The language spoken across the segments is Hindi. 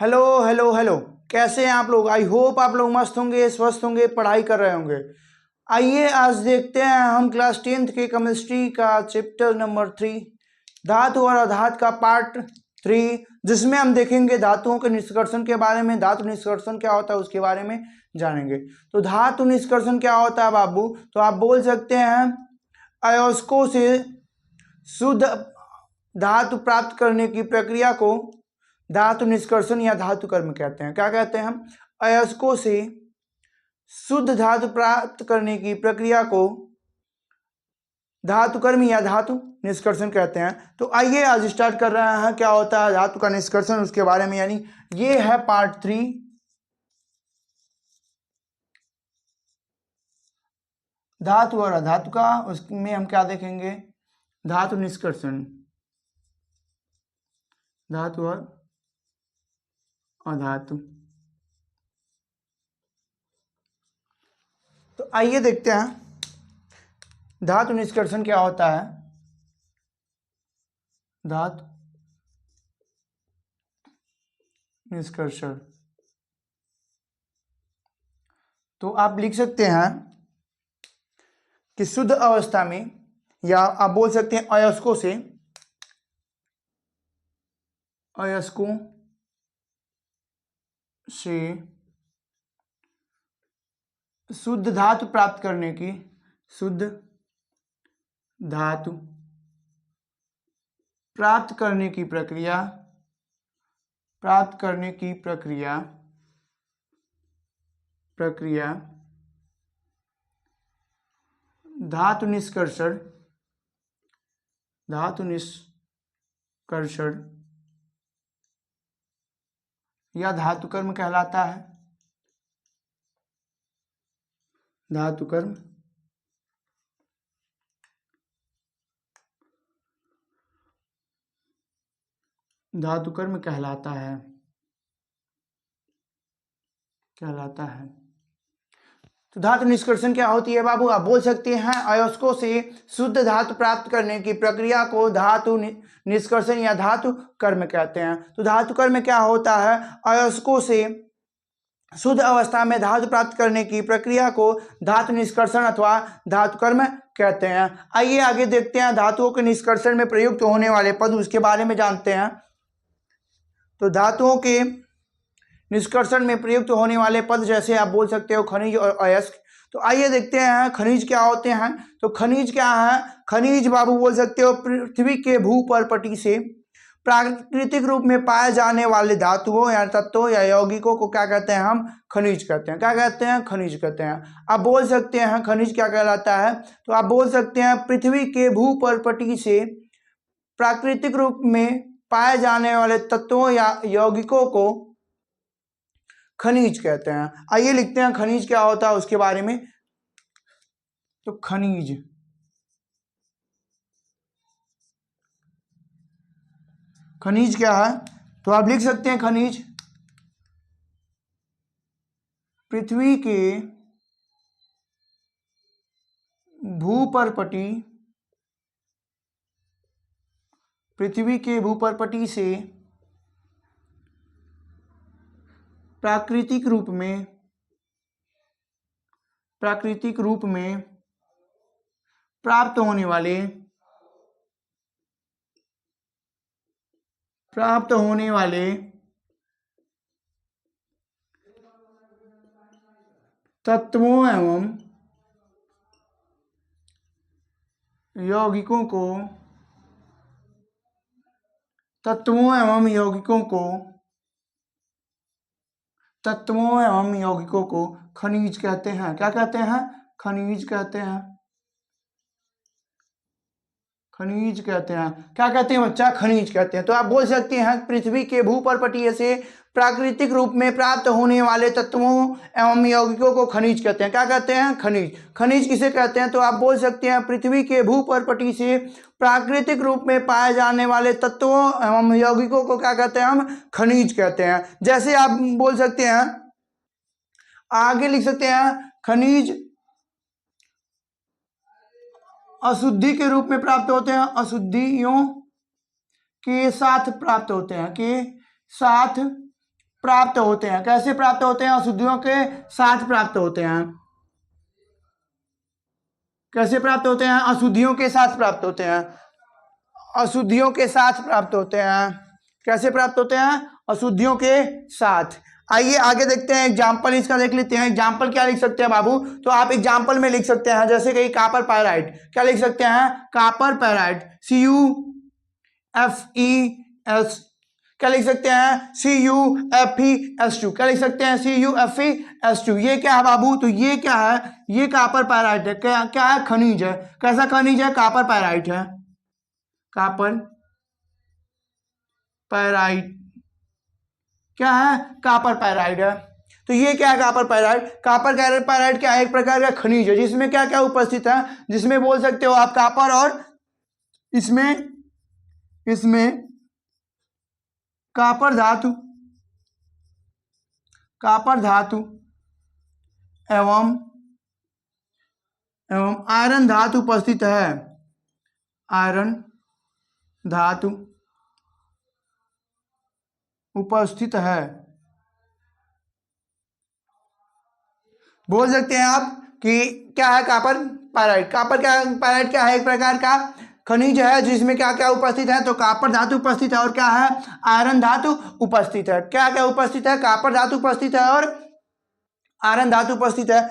Hello hello hello. कैसे हैं आप लोग? आई होप आप लोग मस्त होंगे, स्वस्थ होंगे, पढ़ाई कर रहे होंगे। आइए आज देखते हैं हम क्लास 10th के केमिस्ट्री का चैप्टर नंबर 3 धातु और अधातु का पार्ट 3, जिसमें हम देखेंगे धातुओं के निष्कर्षण के बारे में। धातु निष्कर्षण क्या होता है उसके बारे में जानेंगे। तो धातु निष्कर्षण क्या होता है बाबू? तो आप बोल सकते हैं अयस्कों से शुद्ध धातु प्राप्त करने की प्रक्रिया को धातु निष्कर्षण या धातु कर्म कहते हैं। क्या कहते हैं हम? अयस्कों से शुद्ध धातु प्राप्त करने की प्रक्रिया को धातु कर्म या धातु निष्कर्षण कहते हैं। तो आइए आज स्टार्ट कर रहे हैं क्या होता है धातु का निष्कर्षण, उसके बारे में। यानी ये है पार्ट 3 धातु और अधातु का। उसमें हम क्या देखेंगे? धातु निष्कर्षण, धातु और अधातु। तो आइए देखते हैं धातु निष्कर्षण क्या होता है। धातु निष्कर्षण तो आप लिख सकते हैं कि शुद्ध अवस्था में, या आप बोल सकते हैं अयस्कों से, अयस्कों से शुद्ध धातु प्राप्त करने की, शुद्ध धातु प्राप्त करने की प्रक्रिया, प्राप्त करने की प्रक्रिया धातु निष्कर्षण, धातु निष्कर्षण या धातु कर्म कहलाता है। धातु कर्म धातु कर्म कहलाता है, तो धातु निष्कर्षण क्या होती है बाबू? आप बोल सकते हैं अयस्कों से शुद्ध धातु प्राप्त करने की प्रक्रिया को धातु निष्कर्षण या धातु कर्म कहते हैं। तो धातु कर्म क्या होता है? अयस्कों से शुद्ध अवस्था में धातु प्राप्त करने की प्रक्रिया को धातु निष्कर्षण अथवा धातु कर्म कहते हैं। आइए आगे देखते हैं धातुओं के निष्कर्षण में प्रयुक्त होने वाले पद, उसके बारे में जानते हैं। तो धातुओं के निष्कर्षण में प्रयुक्त होने वाले पद जैसे आप बोल सकते हो खनिज और अयस्क। तो आइए देखते हैं खनिज क्या होते हैं। तो खनिज क्या है? खनिज बाबू बोल सकते हो पृथ्वी के भूपर्पटी से प्राकृतिक रूप में पाए जाने वाले धातुओं या तत्वों या यौगिकों को क्या कहते हैं? हम खनिज कहते हैं। क्या कहते हैं? खनिज कहते हैं। आप बोल सकते हैं खनिज क्या कहलाता है? तो आप बोल सकते हैं पृथ्वी के भूपर्पटी से प्राकृतिक रूप में पाए जाने वाले तत्वों या यौगिकों को खनिज कहते हैं। आइए लिखते हैं खनिज क्या होता है उसके बारे में। तो खनिज क्या है? तो आप लिख सकते हैं खनिज पृथ्वी के भूपर्पटी से प्राकृतिक रूप में प्राप्त होने वाले तत्वों एवं यौगिकों को खनिज कहते हैं। क्या कहते हैं? खनिज कहते हैं। क्या कहते हैं बच्चा? खनिज कहते हैं। तो आप बोल सकते हैं पृथ्वी के भूपर्पटीय से प्राकृतिक रूप में प्राप्त होने वाले तत्वों एवं यौगिकों को खनिज कहते हैं। क्या कहते हैं? खनिज। खनिज किसे कहते हैं? तो आप बोल सकते हैं पृथ्वी के भूपर्पटी से प्राकृतिक रूप में पाए जाने वाले तत्वों एवं यौगिकों को क्या कहते हैं? हम खनिज कहते हैं। जैसे आप बोल सकते हैं, आगे लिख सकते हैं खनिज अशुद्धि के रूप में प्राप्त होते हैं, अशुद्धियों के साथ प्राप्त होते हैं, के साथ प्राप्त होते हैं। कैसे प्राप्त होते हैं? अशुद्धियों के साथ प्राप्त होते हैं। कैसे प्राप्त होते हैं? अशुद्धियों के साथ प्राप्त होते हैं। अशुद्धियों के साथ प्राप्त होते हैं। कैसे प्राप्त होते हैं? अशुद्धियों के साथ। आइए आगे देखते हैं, एग्जाम्पल इसका देख लेते हैं। एग्जाम्पल क्या लिख सकते हैं बाबू? तो आप एग्जाम्पल में लिख सकते हैं, जैसे कि कापर पायराइड। क्या लिख सकते हैं? Copper pyrite, CuFeS। क्या लिख सकते हैं? CuFeS2। क्या लिख सकते हैं? CuFeS2। ये क्या है बाबू? तो ये क्या है? ये कापर पायराइट है। क्या क्या है? खनिज है। कैसा खनिज है? कापर पायराइट है। कापर पायराइट क्या है? कापर पायराइड है। तो ये क्या है? Copper pyrite. कापर पायराइड क्या है? एक प्रकार का खनिज है जिसमें क्या क्या उपस्थित है? जिसमें बोल सकते हो आप कापर, और इसमें इसमें कापर धातु, कापर धातु एवं एवं आयरन धातु उपस्थित है। आयरन धातु उपस्थित है। बोल सकते हैं आप कि क्या है? Copper pyrite. कापर क्या पायराइट क्या है? एक प्रकार का खनिज है जिसमें क्या क्या उपस्थित है? तो कापर धातु उपस्थित है, और क्या है? आयरन धातु उपस्थित है। क्या क्या उपस्थित है? कापर धातु उपस्थित है और आयरन धातु उपस्थित है।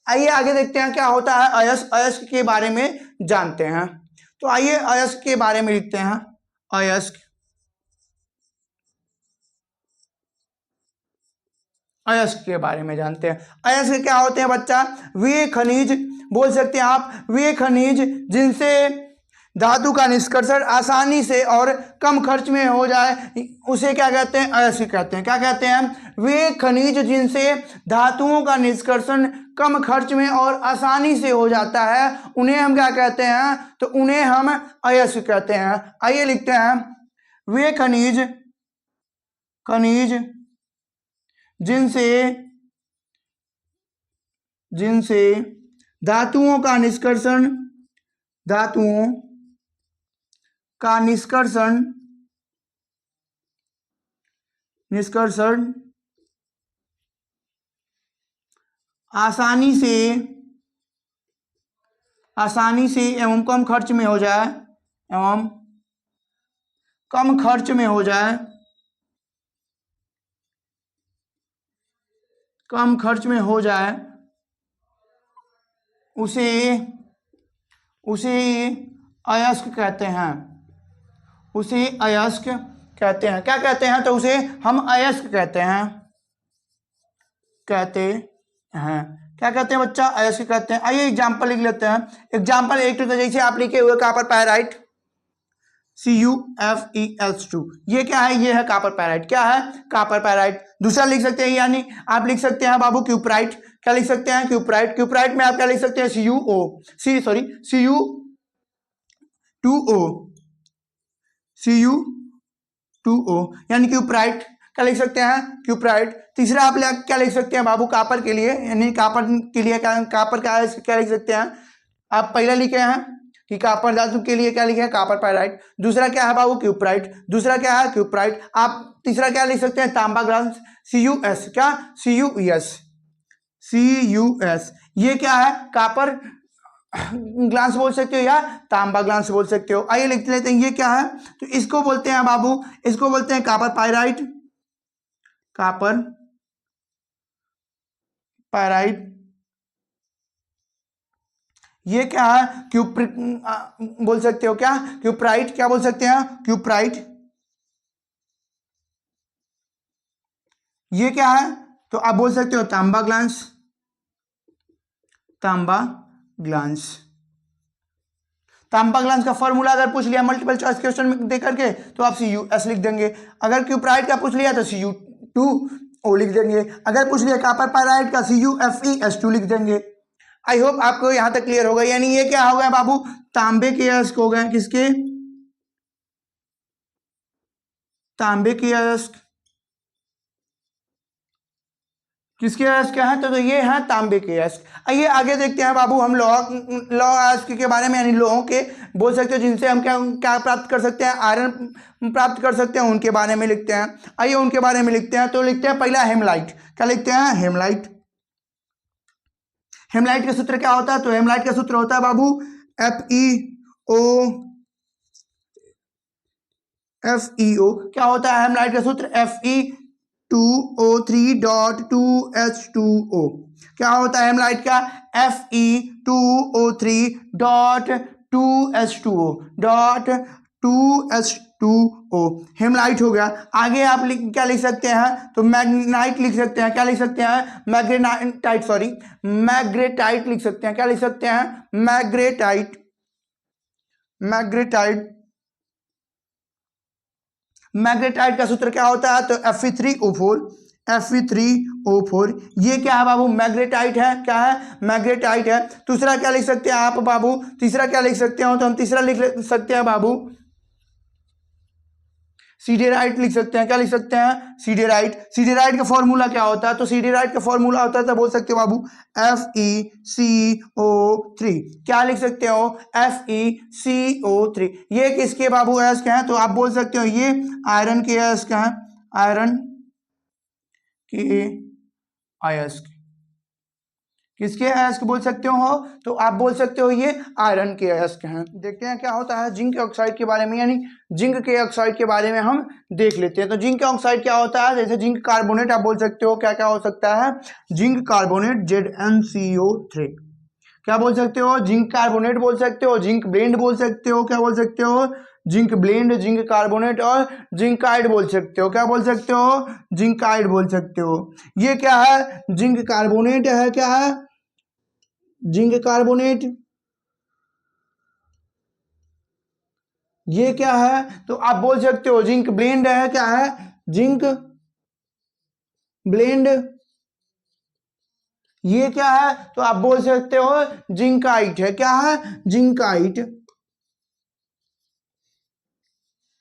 आइए आगे देखते हैं क्या होता है अयस्क। अयस्क के बारे में जानते हैं। तो आइए अयस्क के बारे में लिखते हैं। अयस्क, अयस्क के बारे में जानते हैं। अयस्क क्या होते हैं बच्चा? वे खनिज, बोल सकते हैं आप, वे खनिज जिनसे धातु का निष्कर्षण आसानी से और कम खर्च में हो जाए, उसे क्या कहते हैं? अयस्क कहते हैं। क्या कहते हैं? वे खनिज जिनसे धातुओं का निष्कर्षण कम खर्च में और आसानी से हो जाता है, उन्हें हम क्या कहते हैं? तो उन्हें हम अयस्क कहते हैं। आइए लिखते हैं, वे खनिज, खनिज जिनसे जिनसे धातुओं का निष्कर्षण, धातुओं का निष्कर्षण निष्कर्षण आसानी से एवं कम खर्च में हो जाए, एवं कम खर्च में हो जाए, कम खर्च में हो जाए, उसे उसे अयस्क कहते हैं। उसे अयस्क कहते हैं। क्या कहते हैं? तो उसे हम अयस्क कहते हैं। कहते हैं। क्या कहते हैं बच्चा? अयस्क कहते हैं। आइए एग्जाम्पल लिख लेते हैं। एग्जाम्पल एक तो जैसे आप लिखे हुए कापर पायराइट, CuFeS2। ये क्या है? ये है कापर पायराइट। क्या है? Copper pyrite. दूसरा लिख सकते हैं, यानी आप लिख सकते हैं बाबू क्यूपराइट। क्या लिख सकते हैं? क्यूपराइट। क्यूपराइट में आप क्या लिख सकते हैं? Cu2O, यानी क्यूपराइट। क्या लिख सकते हैं? क्यूपराइट। तीसरा आप क्या लिख सकते हैं बाबू? कापर के लिए, यानी कापर के लिए कापर का क्या लिख सकते हैं? आप पहला लिखे हैं कि कापर धातु के लिए क्या लिखे हैं? Copper pyrite. दूसरा क्या है बाबू? क्यूपराइट। दूसरा क्या है? क्यूपराइट। आप तीसरा क्या लिख सकते हैं? तांबा ग्लास, CuS। क्या? CuS। ये क्या है? कापर ग्लांस बोल सकते हो या तांबा ग्लांस बोल सकते हो। आइए लिख लेते हैं, ये क्या है? तो इसको बोलते हैं बाबू, इसको बोलते हैं कापर पायराइट। Copper pyrite. ये क्या है? बोल सकते हो क्या? क्यूपराइट। क्या बोल सकते हैं? क्यूपराइट। ये क्या है? तो आप बोल सकते हो तांबा ग्लांस, तांबा ग्लांस। तांबा ग्लांस का फॉर्मूला अगर पूछ लिया मल्टीपल चॉइस क्वेश्चन में दे करके, तो आप CuS लिख देंगे। अगर क्यूपराइट का पूछ लिया तो Cu2O लिख देंगे। अगर पूछ लिया कापर पायराइट का, CuFeS2 लिख देंगे। आई होप आपको यहां तक क्लियर होगा। यानी ये क्या हो गया बाबू? तांबे के अयस्क हो गए। किसके? तांबे के अयस्क। किसके अयस्क हैं? तो ये हैं तांबे के अयस्क। आइए आगे देखते हैं बाबू हम लौह अयस्क के बारे में, यानी लोहों के बोल सकते हो जिनसे हम क्या क्या प्राप्त कर सकते हैं, आयरन प्राप्त कर सकते हैं, उनके बारे में लिखते हैं। आइए उनके बारे में लिखते हैं। तो लिखते हैं पहला हेमलाइट। क्या लिखते हैं? हेमलाइट। हेमलाइट का सूत्र क्या होता है? तो हेमलाइट का सूत्र होता है बाबू FeO। क्या होता है हेमलाइट का सूत्र? Fe2O3.2H2O। क्या होता है हेमलाइट का? Fe2O3.2H2O। हेमलाइट हो गया। आगे आप क्या लिख सकते हैं? तो मैग्नेटाइट लिख सकते हैं। क्या लिख सकते हैं? मैग्नेटाइट लिख सकते हैं। क्या लिख सकते हैं? मैग्नेटाइट। मैग्नेटाइट का सूत्र क्या होता है? तो Fe3O4। ये क्या है बाबू? मैग्नेटाइट है। क्या है? मैग्नेटाइट है। दूसरा क्या लिख सकते हैं आप बाबू? तीसरा क्या लिख सकते हो? तो हम तीसरा लिख सकते हैं बाबू सीडेराइट लिख सकते हैं। क्या लिख सकते हैं? सीडेराइट। सीडेराइट का फॉर्मूला क्या होता है? तो सीडेराइट का फॉर्मूला होता है तो बोल सकते हो बाबू FeCO3। क्या लिख सकते हो? FeCO3। ये किसके बाबू अयस्क हैं? तो आप बोल सकते हो ये आयरन के अयस्क हैं। आयरन के अयस्क। किसके अयस्क बोल सकते हो? तो आप बोल सकते हो ये आयरन के अयस्क हैं। देखते हैं क्या होता है जिंक ऑक्साइड के बारे में, यानी जिंक के ऑक्साइड के बारे में हम देख लेते हैं। तो जिंक ऑक्साइड क्या होता है? जैसे जिंक कार्बोनेट आप बोल सकते हो। क्या क्या हो सकता है? Zinc carbonate ZnCO3। क्या बोल सकते हो? जिंक कार्बोनेट बोल सकते हो, जिंक ब्लेंड बोल सकते हो। क्या बोल सकते हो? जिंक ब्लेंड, जिंक कार्बोनेट और जिंकाइड बोल सकते हो। क्या बोल सकते हो? जिंकाइड बोल सकते हो। ये क्या है? जिंक कार्बोनेट है। क्या है? Zinc carbonate. ये क्या है? तो आप बोल सकते हो जिंक ब्लेंड है। क्या है? Zinc blende. ये क्या है? तो आप बोल सकते हो जिंकाइट है। क्या है? जिंकाइट।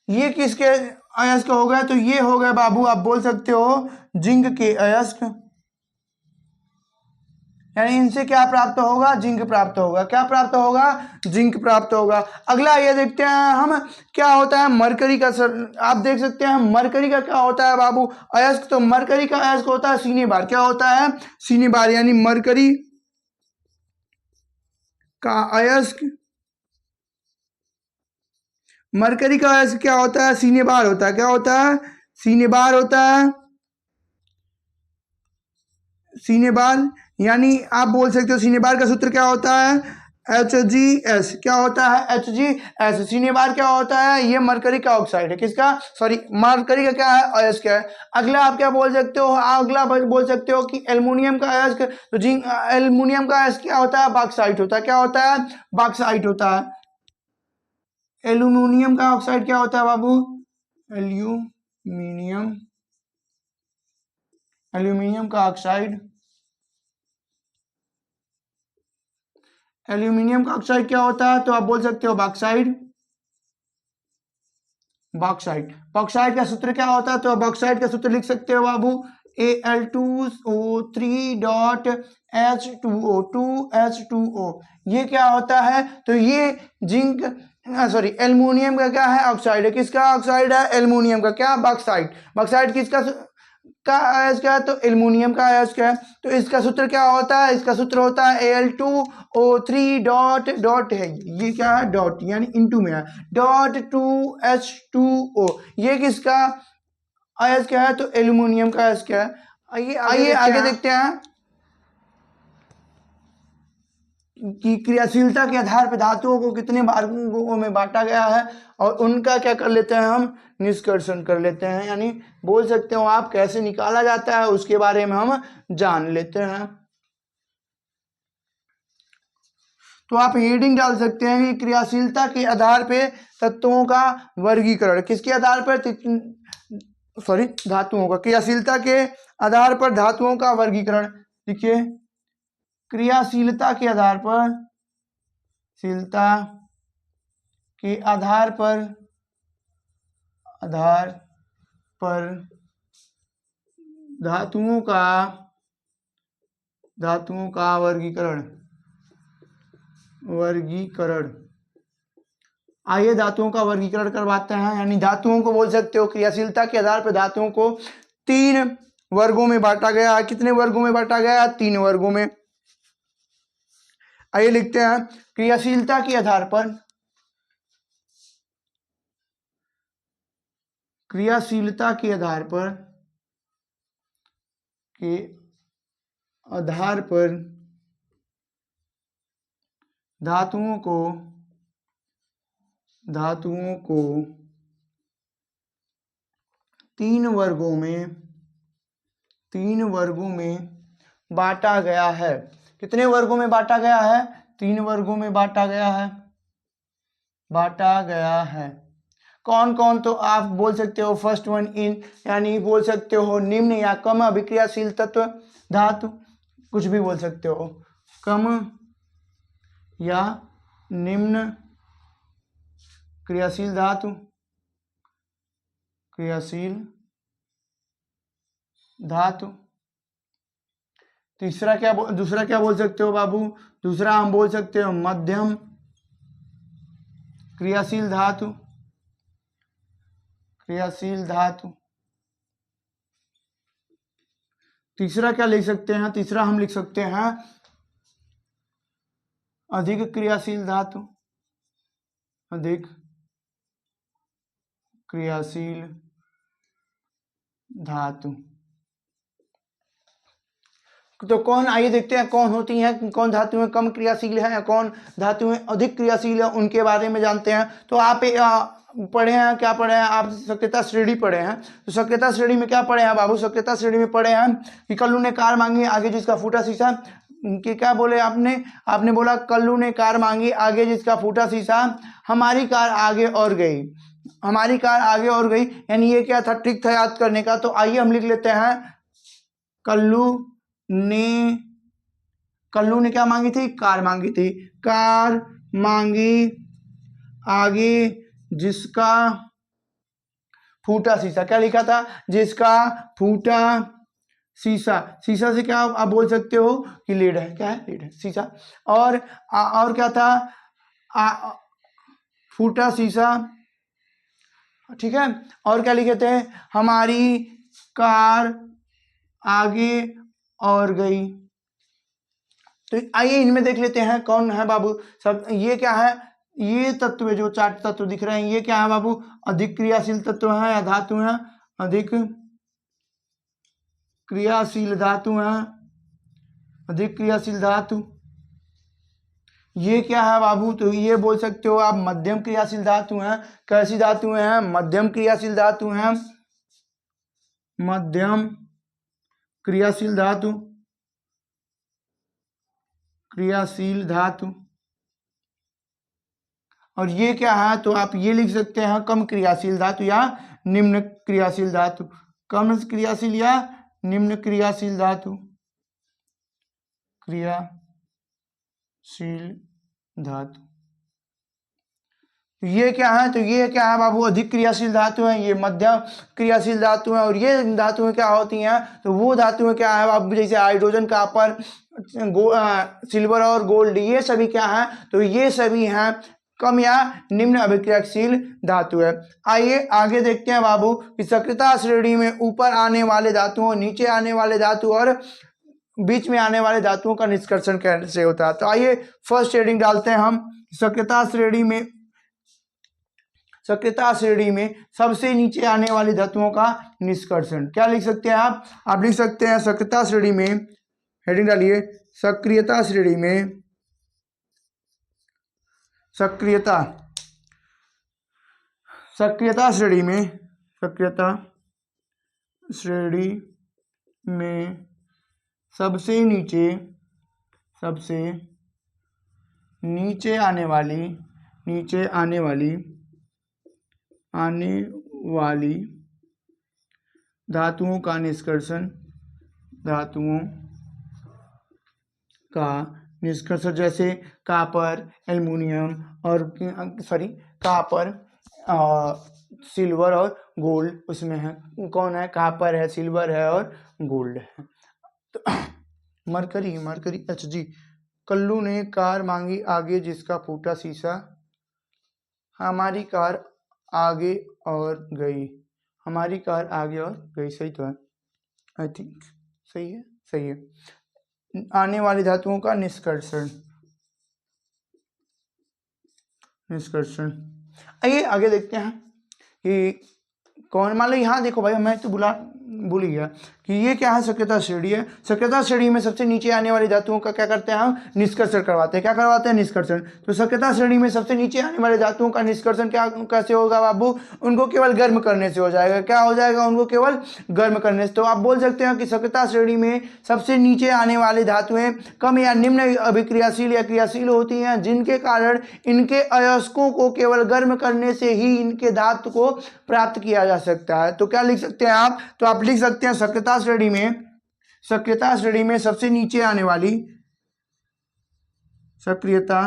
ये किसके अयस्क हो गए? तो ये हो गए बाबू आप बोल सकते हो जिंक के अयस्क। यानी इनसे क्या प्राप्त होगा? जिंक प्राप्त होगा। क्या प्राप्त होगा? जिंक प्राप्त होगा। अगला ये देखते हैं हम क्या होता है मरकरी का। आप देख सकते हैं मरकरी का क्या होता है बाबू अयस्क? तो मरकरी का अयस्क होता है सीनी बार। क्या होता है? सीनी बार। यानी मरकरी का अयस्क, मरकरी का अयस्क क्या होता है? सीने बार होता है। क्या होता है? सीने बार होता है। सीने बार। यानी आप बोल सकते हो सीने बार का सूत्र क्या होता है? HgS। क्या होता है? HgS। सीने बार क्या होता है? ये मरकरी का ऑक्साइड है। किसका? सॉरी, मरकरी का क्या है? अयस्क है। अगला आप क्या बोल सकते हो? अगला बोल सकते हो कि एल्युमिनियम का अयस्क। तो जिंक एल्युमिनियम का अयस्क क्या होता है? बॉक्साइट होता है। क्या होता है? बॉक्साइट होता है। एल्युमिनियम का ऑक्साइड क्या होता है बाबू? एल्यूमिनियम, एल्यूमिनियम का ऑक्साइड। एल्यूमिनियम का ऑक्साइड क्या होता है? तो आप बोल सकते हो बॉक्साइड। बॉक्साइड। बॉक्साइड का सूत्र क्या होता है? तो बॉक्साइड का सूत्र लिख सकते हो बाबू Al2O3.H2O। ये क्या होता है? तो ये जिंक सॉरी एल्युमिनियम का क्या है? ऑक्साइड है। किसका ऑक्साइड है? एल्युमिनियम का। क्या? बॉक्साइड। बॉक्साइड किसका का अयस्क है? तो एल्युमिनियम का अयस्क है। तो इसका सूत्र क्या होता है? इसका सूत्र होता है Al2O3 डॉट डॉट है। ये क्या है? डॉट, यानी इनटू में है। Dot 2H2O। ये किसका अयस्क है? तो एल्युमिनियम का अयस्क है। आइए आगे देखते हैं कि क्रियाशीलता के आधार पर धातुओं को कितने भागों में बांटा गया है और उनका क्या कर लेते हैं हम? निष्कर्षण कर लेते हैं। यानी बोल सकते हो आप कैसे निकाला जाता है उसके बारे में हम जान लेते हैं। तो आप हेडिंग डाल सकते हैं कि क्रियाशीलता के आधार पर तत्वों का वर्गीकरण। किसके आधार पर? सॉरी, धातुओं का। क्रियाशीलता के आधार पर धातुओं का वर्गीकरण। देखिए क्रियाशीलता के आधार पर, शीलता के आधार पर धातुओं का धातुओं का वर्गीकरण। आइए धातुओं का वर्गीकरण करवाते हैं। यानी धातुओं को बोल सकते हो क्रियाशीलता के आधार पर धातुओं को 3 वर्गों में बांटा गया है। कितने वर्गों में बांटा गया है? 3 वर्गों में। आइए लिखते हैं क्रियाशीलता के आधार पर, क्रियाशीलता के आधार पर धातुओं को 3 वर्गों में बांटा गया है। कितने वर्गों में बांटा गया है? 3 वर्गों में बांटा गया है। कौन कौन? तो आप बोल सकते हो फर्स्ट वन इन, यानी बोल सकते हो निम्न या कम अभिक्रियाशील तत्व धातु, कुछ भी बोल सकते हो, कम या निम्न क्रियाशील धातु, दूसरा क्या बोल सकते हो बाबू? दूसरा हम बोल सकते हो मध्यम क्रियाशील धातु। तीसरा क्या लिख सकते हैं? तीसरा हम लिख सकते हैं अधिक क्रियाशील धातु। तो कौन, आइए देखते हैं कौन होती हैं, कौन धातुएं कम क्रियाशील है या कौन धातुएं अधिक क्रियाशील है, उनके बारे में जानते हैं। तो आप पढ़े हैं, क्या पढ़े हैं आप? सक्रियता श्रेणी पढ़े हैं। तो सक्रियता श्रेणी में क्या पढ़े हैं बाबू? सक्रियता श्रेणी में पढ़े हैं कि कल्लू ने कार मांगी, आगे जिसका फूटा शीशा, कि क्या बोले आपने बोला कल्लू ने कार मांगी, आगे जिसका फूटा शीशा, हमारी कार आगे और गई, यानी ये क्या था? ट्रिक था याद करने का। तो आइए हम लिख लेते हैं कल्लू ने क्या मांगी थी? कार मांगी थी। कार मांगी, आगे जिसका फूटा शीशा, क्या लिखा था? जिसका फूटा शीशा। शीशा से क्या आप बोल सकते हो कि लीड है। क्या है? लीड है, शीशा। और क्या था? फूटा शीशा, ठीक है। और क्या लिखे थे? हमारी कार आगे और गई। तो आइए इनमें देख लेते हैं कौन है बाबू सब। ये क्या है? ये तत्व जो 4 तत्व दिख रहे हैं, ये क्या है बाबू? अधिक क्रियाशील तत्व है या धातु है? अधिक क्रियाशील धातु। ये क्या है बाबू? तो ये बोल सकते हो आप मध्यम क्रियाशील धातु हैं। कैसी धातु हैं? मध्यम क्रियाशील धातु हैं। मध्यम क्रियाशील धातु। और ये क्या है? तो आप ये लिख सकते हैं कम क्रियाशील धातु या निम्न क्रियाशील धातु। कम क्रियाशील या निम्न क्रियाशील धातु। ये क्या है? तो ये क्या है बाबू? अधिक क्रियाशील धातु है। ये मध्यम क्रियाशील धातु है। और ये धातुएं क्या होती हैं? तो वो धातुएं क्या है बाबू? जैसे हाइड्रोजन, कॉपर, सिल्वर और गोल्ड, ये सभी क्या है? तो ये सभी हैं कम या निम्न अभिक्रियाशील धातु है। आइए आगे देखते हैं बाबू कि सक्रियता श्रेणी में ऊपर आने वाले धातुओं, नीचे आने वाले धातु और बीच में आने वाले धातुओं का निष्कर्षण कैसे होता है। तो आइए फर्स्ट हेडिंग डालते हैं हम। सक्रियता श्रेणी में सबसे नीचे आने वाली धातुओं का निष्कर्षण। क्या लिख सकते हैं आप लिख सकते हैं सक्रियता श्रेणी में, हेडिंग डालिए, सक्रियता श्रेणी में सबसे नीचे आने वाली धातुओं का निष्कर्षण, जैसे कॉपर, एल्युमिनियम और कॉपर, सिल्वर और गोल्ड उसमें है। कौन है? कॉपर है, सिल्वर है और गोल्ड है। Mercury, mercury HG। कल्लू ने कार मांगी आगे जिसका फूटा शीशा, हमारी कार आगे और गई, हमारी कार आगे और गई, सही तो है, आई थिंक सही है, सही है। आने वाली धातुओं का निष्कर्षण, निष्कर्षण। आइए आगे देखते हैं कि कौन, मान लो यहाँ देखो भाई, मैं तो भूल ही गया कि ये क्या है, सक्रियता श्रेणी है। सक्रियता श्रेणी में सबसे नीचे आने वाली धातुओं का क्या करते हैं हम, निष्कर्षण करवाते हैं। क्या करवाते हैं, निष्कर्षण। तो सक्रियता श्रेणी में सबसे नीचे आने वाले धातुओं का निष्कर्षण क्या कैसे होगा बाबू, उनको केवल गर्म करने से हो जाएगा। क्या हो जाएगा, उनको केवल गर्म करने से। तो आप बोल सकते हैं कि सक्रियता श्रेणी में सबसे नीचे आने वाली धातुएं कम या निम्न अभिक्रियाशील या क्रियाशील होती हैं, जिनके कारण इनके अयस्कों को केवल गर्म करने से ही इनके धातु को प्राप्त किया जा सकता है। तो क्या लिख सकते हैं आप, तो आप लिख सकते हैं सक्रियता श्रेणी में, सक्रियता श्रेणी में सबसे नीचे आने वाली, सक्रियता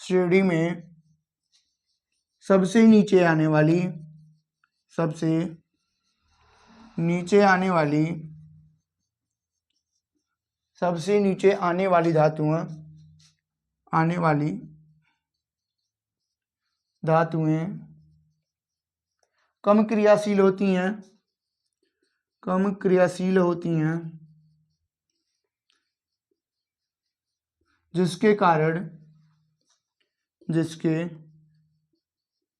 श्रेणी में सबसे नीचे आने वाली, सबसे नीचे आने वाली, सबसे नीचे आने वाली धातुएं, आने वाली धातुएं कम क्रियाशील होती हैं, कम क्रियाशील होती हैं, जिसके कारण, जिसके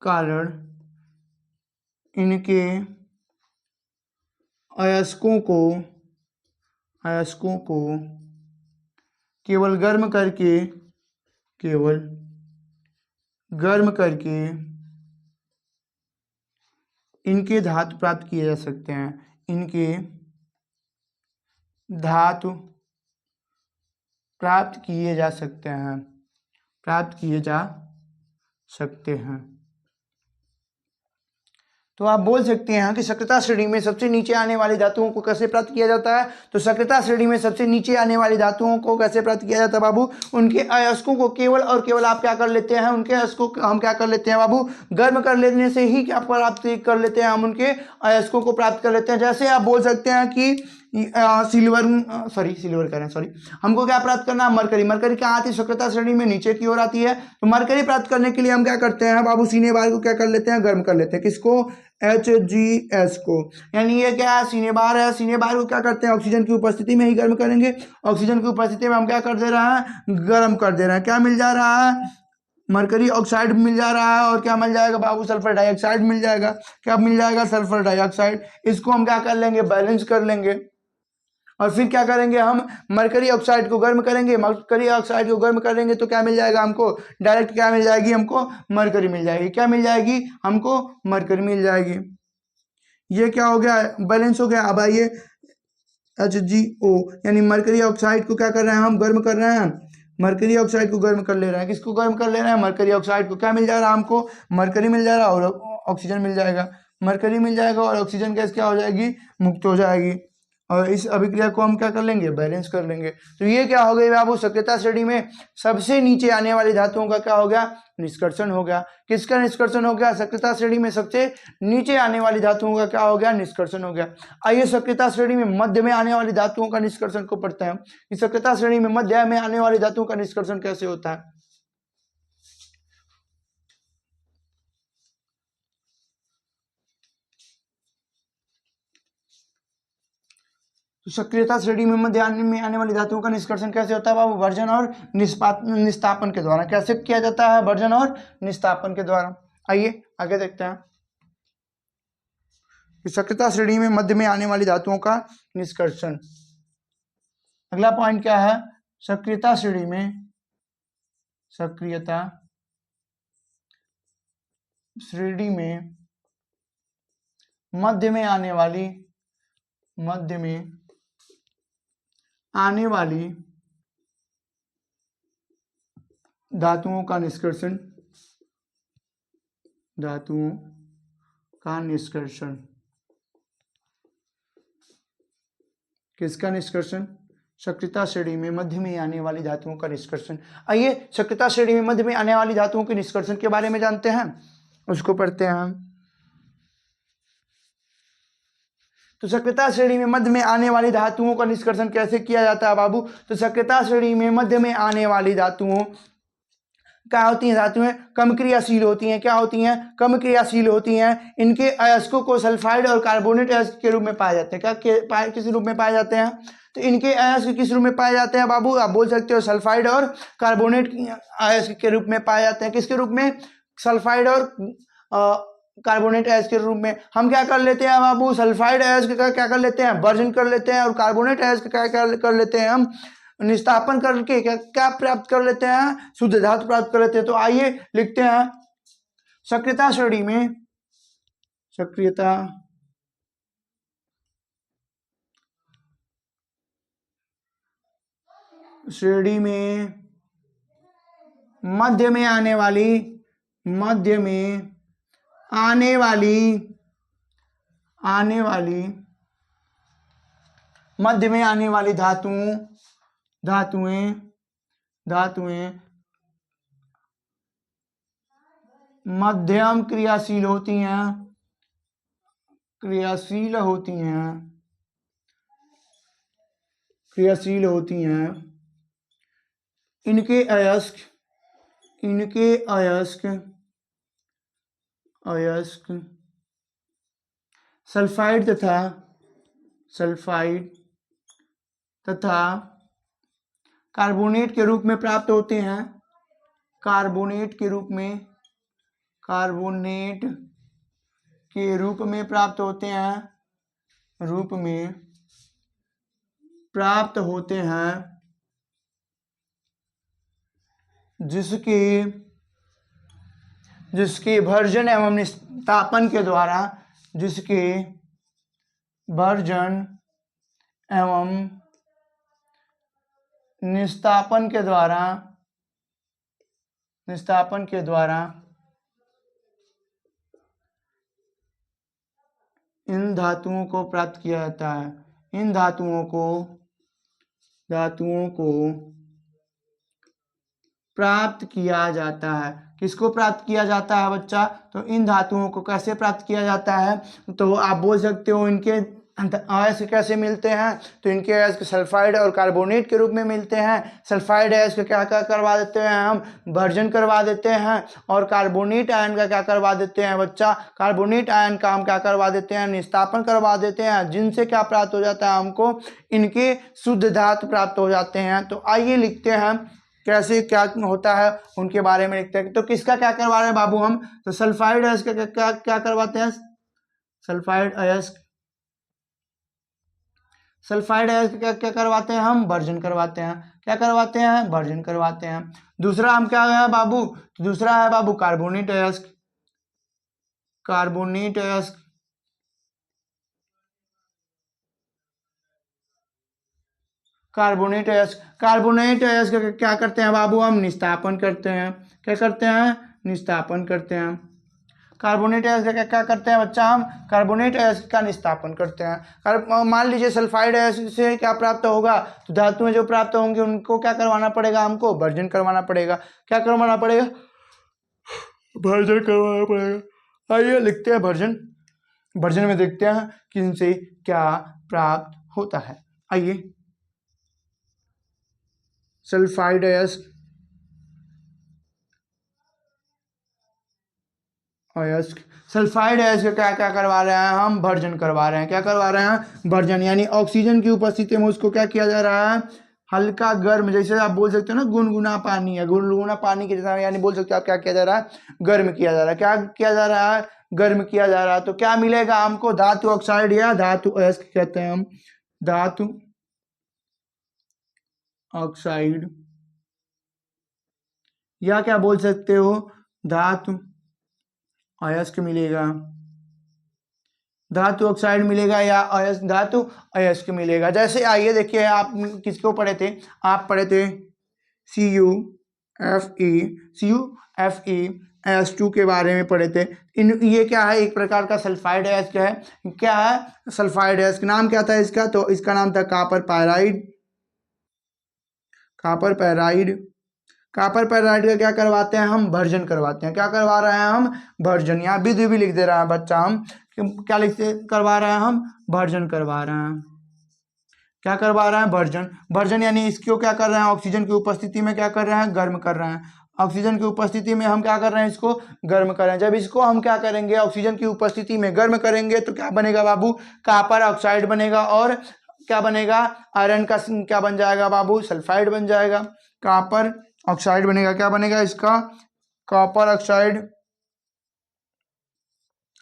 कारण इनके अयस्कों को, अयस्कों को केवल गर्म करके, केवल गर्म करके इनके धातु प्राप्त किए जा सकते हैं, इनके धातु प्राप्त किए जा सकते हैं, प्राप्त किए जा सकते हैं। तो आप बोल सकते हैं कि सक्रियता श्रेणी में सबसे नीचे आने वाली धातुओं को कैसे प्राप्त किया जाता है। तो सक्रियता श्रेणी में सबसे नीचे आने वाली धातुओं को कैसे प्राप्त किया जाता है बाबू, उनके अयस्कों को केवल और केवल आप क्या कर लेते हैं, उनके अयस्कों को हम क्या कर लेते हैं बाबू, गर्म कर लेने से ही क्या प्राप्त कर लेते हैं, हम उनके अयस्कों को प्राप्त कर लेते हैं। जैसे आप बोल सकते हैं कि सिल्वर, सिल्वर कह रहे हैं, सॉरी, हमको क्या प्राप्त करना है, मरकरी। मरकरी कहाँ आती है, सक्रियता श्रेणी में नीचे की ओर आती है। तो मरकरी प्राप्त करने के लिए हम क्या करते हैं बाबू, सीने बार को क्या कर लेते हैं, गर्म कर लेते हैं। किसको, HGS को। यानी ये क्या है, सीने बार है। सीने बार को क्या करते हैं, ऑक्सीजन की उपस्थिति में ही गर्म करेंगे। ऑक्सीजन की उपस्थिति में हम क्या कर दे रहे हैं, गर्म कर दे रहे हैं। क्या मिल जा रहा है, मरकरी ऑक्साइड मिल जा रहा है। और क्या मिल जाएगा बाबू, सल्फर डाइऑक्साइड मिल जाएगा। क्या मिल जाएगा, सल्फर डाइऑक्साइड। इसको हम क्या कर लेंगे, बैलेंस कर लेंगे। और फिर क्या करेंगे, हम मरकरी ऑक्साइड को गर्म करेंगे। मरकरी ऑक्साइड को गर्म करेंगे तो क्या मिल जाएगा हमको, डायरेक्ट क्या मिल जाएगी हमको, मरकरी मिल जाएगी। क्या मिल जाएगी हमको, मरकरी मिल जाएगी। ये क्या हो गया, बैलेंस हो गया। अब आइए HgO, यानी मरकरी ऑक्साइड को क्या कर रहे हैं, हम गर्म कर रहे हैं। मरकरी ऑक्साइड को गर्म कर ले रहे हैं। किसको गर्म कर ले रहे हैं, मरकरी ऑक्साइड को। क्या मिल जा रहा है हमको, मरकरी मिल जा रहा है और ऑक्सीजन मिल जाएगा। मरकरी मिल जाएगा और ऑक्सीजन गैस क्या हो जाएगी, मुक्त हो जाएगी। और इस अभिक्रिया को हम क्या कर लेंगे, बैलेंस कर लेंगे। तो ये क्या हो गई बाबू, सक्रियता श्रेणी में सबसे नीचे आने वाली धातुओं का क्या हो गया, निष्कर्षण हो गया। किसका निष्कर्षण हो गया, सक्रियता श्रेणी में सबसे नीचे आने वाली धातुओं का क्या हो गया, निष्कर्षण हो गया। आइए सक्रियता श्रेणी में मध्य में आने वाली धातुओं का निष्कर्षण को पढ़ते हैं कि सक्रियता श्रेणी में मध्य में आने वाली धातुओं का निष्कर्षण कैसे होता है। तो सक्रियता श्रेणी में मध्य में आने वाली धातुओं का निष्कर्षण कैसे होता है बाबू, वर्जन और निस्तापन के द्वारा। कैसे किया जाता है, वर्जन और निस्तापन के द्वारा। आइए आगे देखते हैं कि सक्रियता श्रेणी में मध्य में आने वाली धातुओं का निष्कर्षण। अगला पॉइंट क्या है, सक्रियता श्रेणी में, सक्रियता श्रेणी में मध्य में आने वाली, मध्य में आने वाली धातुओं का निष्कर्षण, धातुओं का निष्कर्षण। किसका निष्कर्षण, सक्रियता श्रेणी में मध्य में आने वाली धातुओं का निष्कर्षण। आइए सक्रियता श्रेणी में मध्य में आने वाली धातुओं के निष्कर्षण के बारे में जानते हैं, उसको पढ़ते हैं हम। तो सक्रियता श्रेणी में मध्य में आने वाली धातुओं का निष्कर्षण कैसे किया जाता है बाबू? तो सक्रियता श्रेणी में मध्य में आने वाली धातुओं क्या होती हैं? धातुएं कम क्रियाशील होती हैं। क्या होती हैं? कम क्रियाशील होती हैं। इनके अयस्कों को सल्फाइड और कार्बोनेट अयस्क के रूप में पाए जाते हैं। किस रूप में पाए जाते हैं? तो इनके अयस्क किस रूप में पाए जाते हैं बाबू? आप बोल सकते हो सल्फाइड और कार्बोनेट अयस्क के रूप में पाए जाते हैं। किसके रूप में? सल्फाइड और कार्बोनेट अयस्क के रूप में। हम क्या कर लेते हैं बाबू? सल्फाइड अयस्क का क्या कर लेते हैं? वर्जन कर लेते हैं। और कार्बोनेट अयस्क का क्या कर लेते हैं? हम निस्तापन करके क्या प्राप्त कर लेते हैं? शुद्ध धातु प्राप्त कर लेते हैं। तो आइए लिखते हैं सक्रियता श्रेणी में, सक्रियता श्रेणी में मध्य में आने वाली धातुएं मध्यम क्रियाशील होती हैं। इनके अयस्क सल्फाइड तथा कार्बोनेट के रूप में प्राप्त होते हैं। कार्बोनेट के रूप में प्राप्त होते हैं, जिसके भर्जन एवं निस्तापन के द्वारा इन धातुओं को प्राप्त किया जाता है। इन धातुओं को प्राप्त किया जाता है। किसको प्राप्त किया जाता है बच्चा? तो इन धातुओं को कैसे प्राप्त किया जाता है? तो आप बोल सकते हो इनके अयस्क कैसे मिलते हैं? तो इनके अयस्क सल्फाइड और कार्बोनेट के रूप में मिलते हैं। सल्फाइड अयस्क क्या करवा देते हैं? हम भर्जन करवा देते हैं। और कार्बोनेट आयन का क्या करवा देते हैं बच्चा? कार्बोनेट आयन का हम क्या करवा देते हैं? निस्तापन करवा देते हैं। जिनसे क्या प्राप्त हो जाता है हमको? इनके शुद्ध धातु प्राप्त हो जाते हैं। तो आइए लिखते हैं कैसे क्या होता है उनके बारे में लिखते हैं। तो किसका क्या करवा रहे हैं बाबू हम? तो सल्फाइड अयस्क का क्या करवाते हैं? सल्फाइड अयस्क क्या करवाते हैं? हम वर्जन करवाते हैं। क्या करवाते हैं? वर्जन करवाते हैं। दूसरा हम क्या है बाबू? दूसरा है बाबू कार्बोनेट अयस्क। कार्बोनेट अयस्क क्या करते हैं बाबू? हम निस्तापन करते हैं। क्या करते हैं? निस्तापन करते हैं। कार्बोनेट अयस्क का क्या करते हैं बच्चा? हम कार्बोनेट अयस्क का निस्तापन करते हैं। मान लीजिए सल्फाइड अयस्क से क्या प्राप्त होगा? तो धातुएं जो प्राप्त होंगी उनको क्या करवाना पड़ेगा हमको? वर्जन करवाना पड़ेगा। क्या करवाना पड़ेगा? वर्जन करवाना पड़ेगा। आइए लिखते हैं वर्जन में देखते हैं कि इनसे क्या प्राप्त होता है। आइए सल्फाइड अयस्क सल्फाइड अयस्क क्या करवा रहे हैं? हम वर्जन करवा रहे हैं। क्या करवा रहे हैं? वर्जन, यानी ऑक्सीजन की उपस्थिति में उसको क्या किया जा रहा है? हल्का गर्म, जैसे आप बोल सकते हो ना गुनगुना पानी है, गुनगुना पानी के जैसा, यानी बोल सकते हो आप क्या किया जा रहा है? गर्म किया जा रहा है। क्या किया जा रहा है? गर्म किया जा रहा है। तो क्या मिलेगा हमको? धातु ऑक्साइड या धातु अयस्क कहते हैं हम। धातु ऑक्साइड या क्या बोल सकते हो? धातु अयस्क मिलेगा। धातु ऑक्साइड मिलेगा या धातु अयस्क मिलेगा। जैसे आइए देखिए, आप किसको पढ़े थे? आप पढ़े थे CuFeS2 के बारे में पढ़े थे। ये क्या है? एक प्रकार का सल्फाइड अयस्क है। क्या है? सल्फाइड अयस्क। नाम क्या था इसका? तो इसका नाम था कॉपर पैराइड। कॉपर पैराइड का क्या करवाते हैं हम? वर्जन करवाते हैं। क्या करवा रहे हैं हम? वर्जन। यहाँ विधि भी लिख दे रहा है बच्चा हम क्या लिखते करवा रहे हैं हम, भर्जन करवा रहे हैं। क्या करवा रहे हैं, भर्जन। भर्जन यानी इसको क्या कर रहे हैं, ऑक्सीजन की उपस्थिति में क्या कर रहे हैं, गर्म कर रहे हैं। ऑक्सीजन की उपस्थिति में हम क्या कर रहे हैं, इसको गर्म कर रहे हैं। जब इसको हम क्या करेंगे, ऑक्सीजन की उपस्थिति में गर्म करेंगे तो क्या बनेगा बाबू, कॉपर ऑक्साइड बनेगा। और क्या बनेगा, आयरन का क्या बन जाएगा बाबू, सल्फाइड बन जाएगा। कॉपर ऑक्साइड बनेगा, क्या बनेगा इसका, कॉपर ऑक्साइड।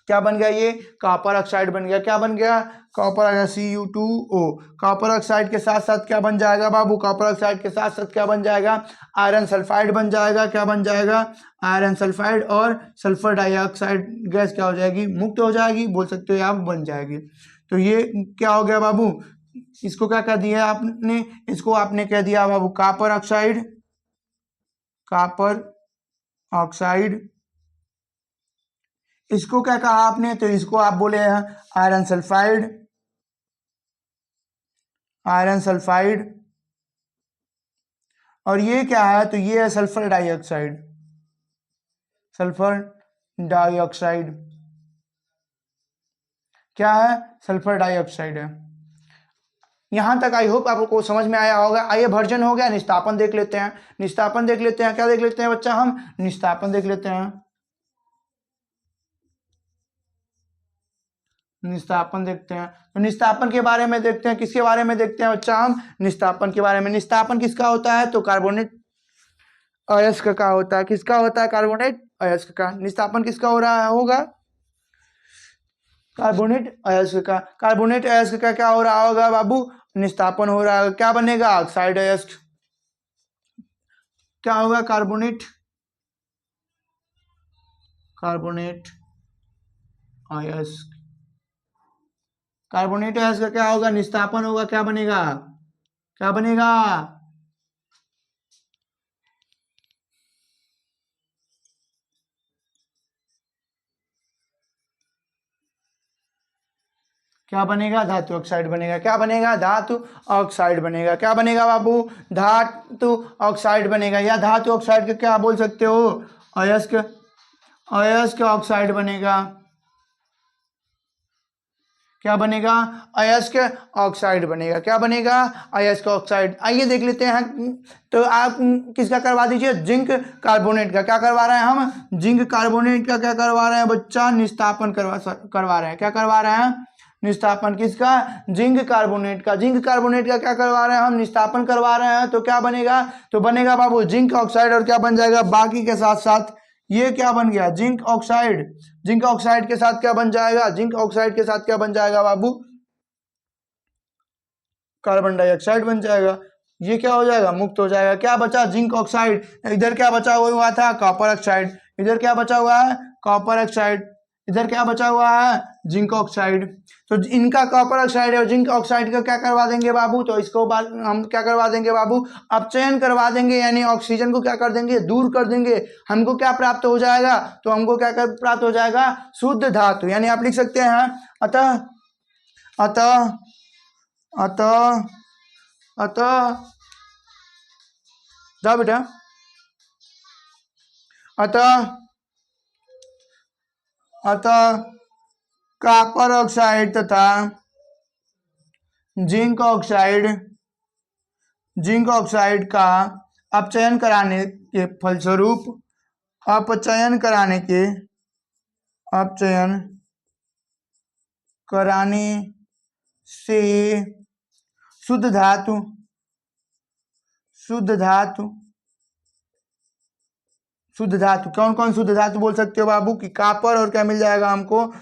क्या बन गया, ये कॉपर ऑक्साइड बन गया। क्या बन गया, कॉपर Cu2O। कॉपर ऑक्साइड के साथ साथ क्या बन जाएगा बाबू, कॉपर ऑक्साइड के साथ साथ क्या बन जाएगा, आयरन सल्फाइड बन जाएगा। क्या बन जाएगा, आयरन सल्फाइड। और सल्फर डाइऑक्साइड गैस क्या हो जाएगी, मुक्त हो जाएगी, बोल सकते हो आप, बन जाएगी। तो ये क्या हो गया बाबू, इसको क्या कह दिया आपने, इसको आपने कह दिया बाबू कॉपर ऑक्साइड, कॉपर ऑक्साइड। इसको क्या कहा आपने, तो इसको आप बोले हैं आयरन सल्फाइड, आयरन सल्फाइड। और ये क्या है, तो ये है सल्फर डाइऑक्साइड, सल्फर डाइऑक्साइड। क्या है, सल्फर डाइऑक्साइड है। यहां तक आई होप आपको समझ में आया होगा। आइए भर्जन हो गया, निस्तापन देख लेते हैं। निस्तापन देख लेते हैं, क्या देख लेते हैं बच्चा, हम निस्तापन देख लेते हैं। निस्तापन देखते हैं, तो निस्तापन के बारे में देखते हैं। किसके बारे में देखते हैं बच्चा, हम निस्तापन के बारे में। निस्तापन किसका होता है, तो कार्बोनेट अयस्क का होता है। किसका होता है, कार्बोनेट अयस्क का। निस्तापन किसका हो रहा है, होगा कार्बोनेट अयस्क का। कार्बोनेट अयस्क का क्या हो रहा होगा बाबू, निस्तापन हो रहा है। क्या बनेगा, ऑक्साइड अयस्क। क्या होगा, कार्बोनेट, कार्बोनेट अयस्क। कार्बोनेट अयस्क का क्या होगा, निस्तापन होगा। क्या बनेगा, क्या बनेगा, क्या बनेगा, धातु ऑक्साइड बनेगा। क्या बनेगा, धातु ऑक्साइड बनेगा। क्या बनेगा बाबू, धातु ऑक्साइड बनेगा। या धातु ऑक्साइड का क्या बोल सकते हो, अयस्क, अयस्क ऑक्साइड बनेगा। क्या बनेगा, अयस्क ऑक्साइड बनेगा। क्या बनेगा, अयस्क ऑक्साइड। आइए देख लेते हैं, तो आप किसका करवा दीजिए, जिंक कार्बोनेट का। क्या करवा रहे हैं हम, जिंक कार्बोनेट का क्या करवा रहे हैं बच्चा, निस्तापन करवा रहे हैं। क्या करवा रहे हैं, निस्तापन किसका, जिंक कार्बोनेट का। जिंक कार्बोनेट का क्या करवा रहे हैं हम, निस्तापन करवा रहे हैं। तो क्या बनेगा, तो बनेगा बाबू जिंक ऑक्साइड। और क्या बन जाएगा, बाकी के साथ साथ ये क्या बन गया, जिंक ऑक्साइड। जिंक ऑक्साइड के साथ क्या बन जाएगा, जिंक ऑक्साइड के साथ क्या बन जाएगा बाबू, कार्बन डाइऑक्साइड बन जाएगा। ये क्या हो जाएगा, मुक्त हो जाएगा। क्या बचा, जिंक ऑक्साइड। इधर क्या बचा हुआ था, कॉपर ऑक्साइड। इधर क्या बचा हुआ है, कॉपर ऑक्साइड। इधर क्या बचा हुआ है, जिंक ऑक्साइड। तो इनका कॉपर ऑक्साइड और जिंक ऑक्साइड का क्या करवा देंगे बाबू, तो इसको बाद हम क्या करवा देंगे बाबू, अपचयन करवा देंगे। यानी ऑक्सीजन को क्या कर देंगे, दूर कर देंगे। हमको क्या प्राप्त हो जाएगा, तो हमको क्या प्राप्त हो जाएगा, शुद्ध धातु। यानी आप लिख सकते हैं अतः, अतः, अतः, अतः, जाओ बेटा, अतः, अतः कॉपर ऑक्साइड तथा जिंक ऑक्साइड, जिंक ऑक्साइड का अपचयन कराने के फलस्वरूप, अपचयन कराने के, अपचयन कराने से शुद्ध धातु, शुद्ध धातु, शुद्ध धातु। कौन कौन शुद्ध धातु बोल सकते हो बाबू, कि कॉपर और क्या मिल जाएगा हमको,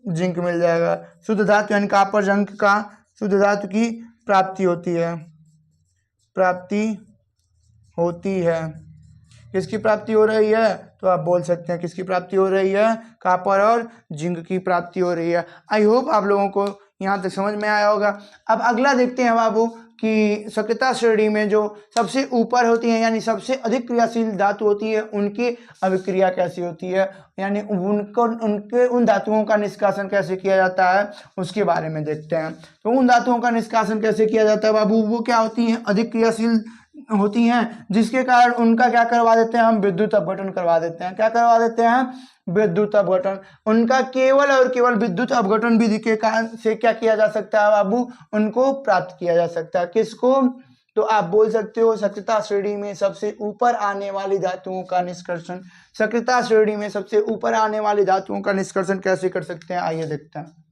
जिंक मिल जाएगा। शुद्ध धातु यानी कॉपर जिंक का शुद्ध धातु की प्राप्ति होती है, प्राप्ति होती है। किसकी प्राप्ति हो रही है, तो आप बोल सकते हैं किसकी प्राप्ति हो रही है, कॉपर और जिंक की प्राप्ति हो रही है। आई होप आप लोगों को यहाँ तक समझ में आया होगा। अब अगला देखते हैं बाबू कि सक्रियता श्रेणी में जो सबसे ऊपर होती है, यानी सबसे अधिक क्रियाशील धातु होती है, उनकी अभिक्रिया कैसी होती है, यानी उन धातुओं का निष्कासन कैसे किया जाता है, उसके बारे में देखते हैं। तो उन धातुओं का निष्कासन कैसे किया जाता है बाबू, वो क्या होती हैं, अधिक क्रियाशील होती हैं, जिसके कारण उनका क्या करवा देते हैं हम, विद्युत अपघटन करवा देते हैं। क्या करवा देते हैं, विद्युत अपघटन, उनका केवल और केवल विद्युत अपघटन विधि के कारण से क्या किया जा सकता है बाबू, उनको प्राप्त किया जा सकता है। किसको, तो आप बोल सकते हो सक्रियता श्रेणी में सबसे ऊपर आने वाली धातुओं का निष्कर्षण। सक्रियता श्रेणी में सबसे ऊपर आने वाली धातुओं का निष्कर्षण कैसे कर सकते हैं, आइए देखते हैं।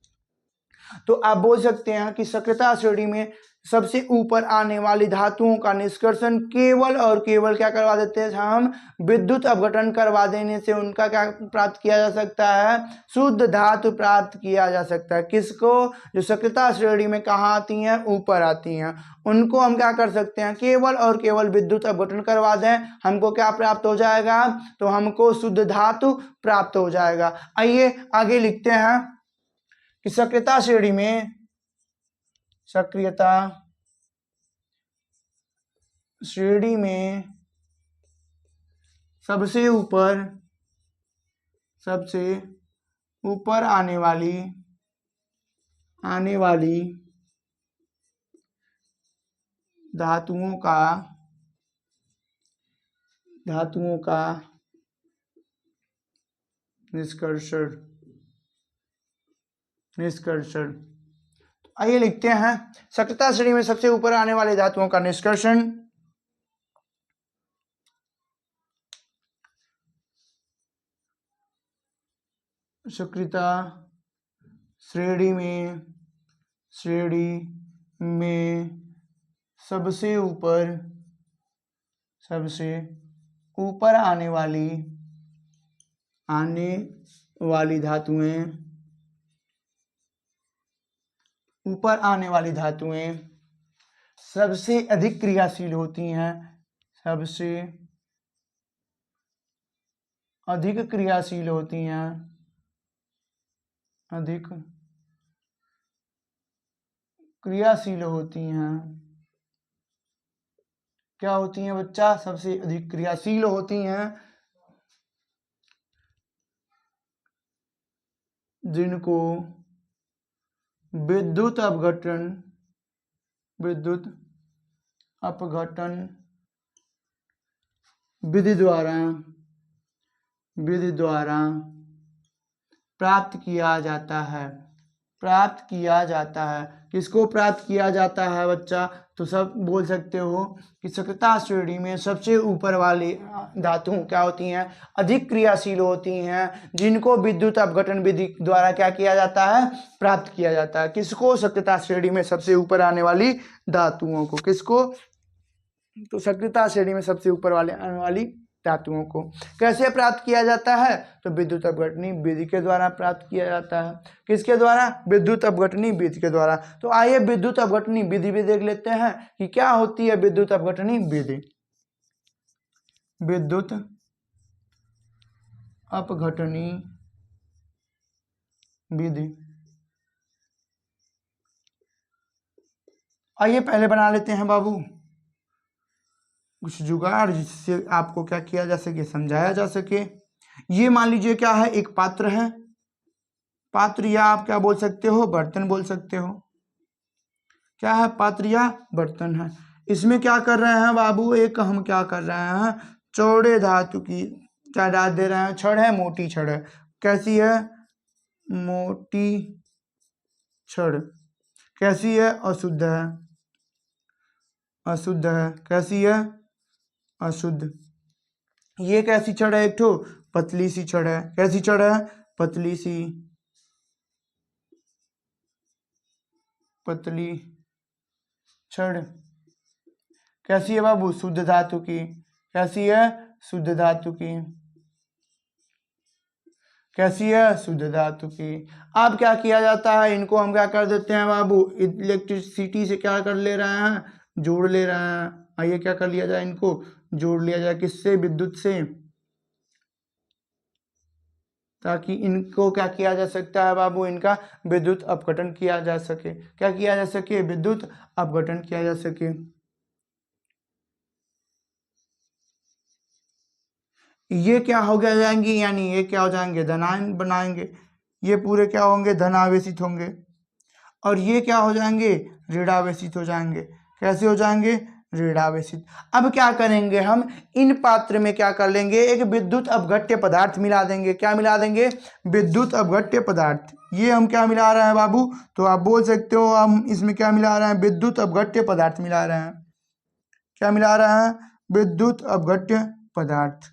तो आप बोल सकते हैं कि सक्रियता श्रेणी में सबसे ऊपर आने वाली धातुओं का निष्कर्षण केवल और केवल क्या करवा देते हैं हम, विद्युत अपघटन करवा देने से उनका क्या प्राप्त किया जा सकता है, शुद्ध धातु प्राप्त किया जा सकता है। किसको, जो सक्रियता श्रेणी में कहाँ आती हैं, ऊपर आती हैं, उनको हम क्या कर सकते हैं, केवल और केवल विद्युत अपघटन करवा दें, हमको क्या प्राप्त हो जाएगा, तो हमको शुद्ध धातु प्राप्त हो जाएगा। आइए आगे लिखते हैं कि सक्रियता श्रेणी में, सक्रियता श्रेणी में सबसे ऊपर आने वाली धातुओं का निष्कर्षण। आइए लिखते हैं सक्रियता श्रेणी में सबसे ऊपर आने वाले धातुओं का निष्कर्षण। सक्रियता श्रेणी में सबसे ऊपर आने वाली धातुएं सबसे अधिक क्रियाशील होती हैं, सबसे अधिक क्रियाशील होती हैं, अधिक क्रियाशील होती हैं। क्या होती हैं बच्चा, सबसे अधिक क्रियाशील होती हैं, जिनको विद्युत अपघटन विधि द्वारा प्राप्त किया जाता है। किसको प्राप्त किया जाता है बच्चा, तो सब बोल सकते हो कि सक्रियता श्रेणी में सबसे ऊपर वाली धातु क्या होती हैं, अधिक क्रियाशील होती हैं, जिनको विद्युत अपघटन विधि द्वारा क्या किया जाता है, प्राप्त किया जाता है। किसको, सक्रियता श्रेणी में सबसे ऊपर आने वाली धातुओं को। किसको, तो सक्रियता श्रेणी में सबसे ऊपर आने वाली धातुओं को कैसे प्राप्त किया जाता है, तो विद्युत अपघटनी विधि के द्वारा प्राप्त किया जाता है। किसके द्वारा, विद्युत अपघटनी विधि के द्वारा। तो आइए विद्युत अपघटनी विधि भी देख लेते हैं कि क्या होती है विद्युत अपघटनी विधि। विद्युत अपघटनी विधि, आइए पहले बना लेते हैं बाबू कुछ जुगाड़, जिससे आपको क्या किया जा सके, समझाया जा सके। ये मान लीजिए क्या है, एक पात्र है, पात्र या आप क्या बोल सकते हो, बर्तन बोल सकते हो। क्या है, पात्र या बर्तन है। इसमें क्या कर रहे हैं बाबू, एक हम क्या कर रहे हैं, चौड़े धातु की क्या डाल दे रहे हैं, छड़ है, मोटी छड़ है। कैसी है, मोटी छड़। कैसी है, अशुद्ध है, अशुद्ध है। कैसी है, अशुद्ध। ये कैसी छड़ है, एक ठो पतली सी छड़ है। कैसी छड़ है, पतली छड़। कैसी है बाबू, शुद्ध धातु की। कैसी है, शुद्ध धातु की। कैसी है, शुद्ध धातु की। अब क्या किया जाता है, इनको हम क्या कर देते हैं बाबू, इलेक्ट्रिसिटी से क्या कर ले रहे हैं, जोड़ ले रहे हैं। आइए क्या कर लिया जाए, इनको जोड़ लिया जाए। किससे, विद्युत से, ताकि इनको क्या किया जा सकता है बाबू, इनका विद्युत अपघटन किया जा सके। क्या किया जा सके, विद्युत अपघटन किया जा सके। ये क्या हो गया जाएंगे, यानी ये क्या हो जाएंगे, धनायन बनाएंगे। ये पूरे क्या होंगे, धनावेशित होंगे। और ये क्या हो जाएंगे, ऋणावेशित हो जाएंगे। कैसे हो जाएंगे, ऋणावेशित। अब क्या करेंगे हम, इन पात्र में क्या कर लेंगे, एक विद्युत अपघट्य पदार्थ मिला देंगे। क्या मिला देंगे, विद्युत अपघट्य पदार्थ। ये हम क्या मिला रहे हैं बाबू, तो आप बोल सकते हो हम इसमें क्या मिला रहे हैं, विद्युत अपघट्य पदार्थ मिला रहे हैं। क्या मिला रहे हैं, विद्युत अपघट्य पदार्थ।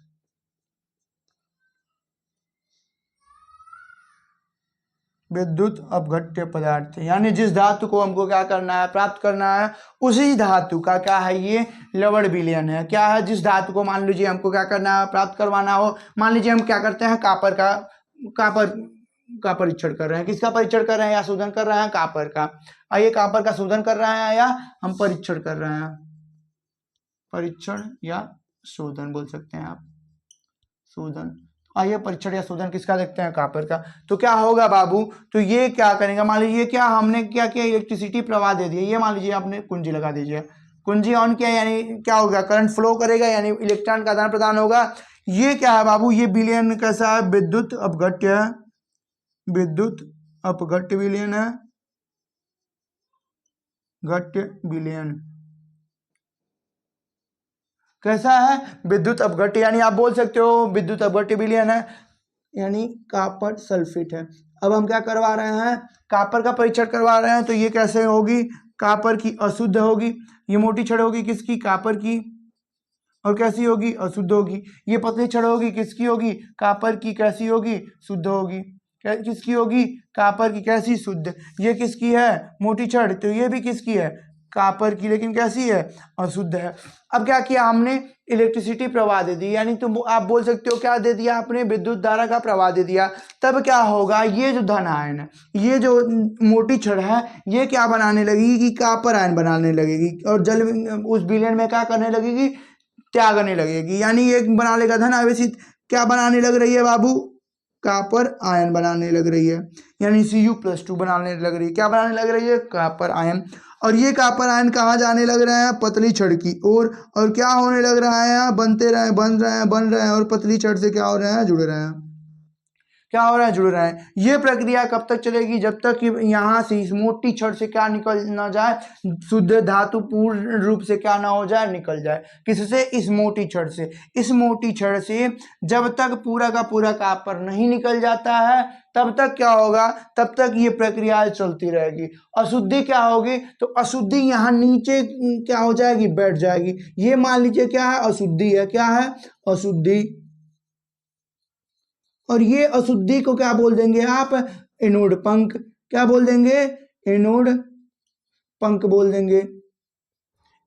विद्युत अपघट्य पदार्थ यानी जिस धातु को हमको क्या करना है, प्राप्त करना है, उसी धातु का क्या है, ये लवण विलयन है। क्या है, जिस धातु को मान लीजिए हमको क्या करना है, प्राप्त करवाना हो, मान लीजिए हम क्या करते हैं, कापर का परीक्षण कर रहे हैं। किसका परीक्षण कर रहे हैं, या शोधन कर रहे हैं, कापर का। आइए, कापर का शोधन कर रहे हैं या हम परीक्षण कर रहे हैं, परीक्षण या शोधन बोल सकते हैं आप, शोधन। आइए, परीक्षण या शोधन किसका देखते हैं, कापर का। तो क्या होगा बाबू, तो ये क्या करेंगे, मान लीजिए क्या हमने क्या किया, इलेक्ट्रिसिटी प्रवाह दे दिया। ये मान लीजिए आपने कुंजी लगा दीजिए, कुंजी ऑन किया, यानी क्या होगा, करंट फ्लो करेगा, यानी इलेक्ट्रॉन का आदान प्रदान होगा। ये क्या है बाबू, ये विलयन कैसा है, विद्युत अपघट्य है, विद्युत अपघट्य विलयन है, घट्य विलयन। कैसा है, विद्युत अपघट्य, यानी आप बोल सकते हो विद्युत अपघट्य विलयन है, यानी कापर सल्फेट है। अब हम क्या करवा रहे हैं, कापर का परीक्षण करवा रहे हैं। तो ये कैसे होगी, कापर की अशुद्ध होगी। ये मोटी छड़ होगी किसकी, कापर की, और कैसी होगी, अशुद्ध होगी। ये पतली छड़ होगी किसकी होगी, कापर की, कैसी होगी, शुद्ध होगी। किसकी होगी, कापर की, कैसी, शुद्ध। ये किसकी है, मोटी छड़, तो ये भी किसकी है, कापर की, लेकिन कैसी है, अशुद्ध है। अब क्या किया हमने, इलेक्ट्रिसिटी प्रवाह दे दी, यानी तुम आप बोल सकते हो क्या दे दिया आपने, विद्युत धारा का प्रवाह दे दिया। तब क्या होगा, ये जो धन आयन है, ये जो मोटी छड़ है, ये क्या बनाने लगेगी कि कापर आयन बनाने लगेगी, और जल उस विलयन में क्या करने लगेगी, त्यागने लगेगी। यानी ये बना लेगा धन आवेशित, क्या बनाने लग रही है बाबू, कापर आयन बनाने लग रही है, यानी Cu+2 बनाने लग रही है। क्या बनाने लग रही है, कापर आयन। और ये कापर आयन कहाँ जाने लग रहे हैं, पतली छड़ की ओर। और क्या होने लग रहा है, बनते रहे, बन रहे हैं, और पतली छड़ से क्या हो रहे हैं, जुड़ रहे हैं। क्या हो रहा है, जुड़ रहा है। ये प्रक्रिया कब तक चलेगी, जब तक कि यहाँ से इस मोटी छड़ से क्या निकल ना जाए, शुद्ध धातु पूर्ण रूप से क्या ना हो जाए, निकल जाए। किससे, इस मोटी छड़ से। इस मोटी छड़ से जब तक पूरा का पूरा कापर नहीं निकल जाता है, तब तक क्या होगा, तब तक ये प्रक्रिया चलती रहेगी। अशुद्धि क्या होगी, तो अशुद्धि यहाँ नीचे क्या हो जाएगी, बैठ जाएगी। ये मान लीजिए क्या है, अशुद्धि है। क्या है, अशुद्धि। और ये अशुद्धि को क्या बोल देंगे आप, एनोड पंख। क्या बोल देंगे, एनोड पंख बोल देंगे।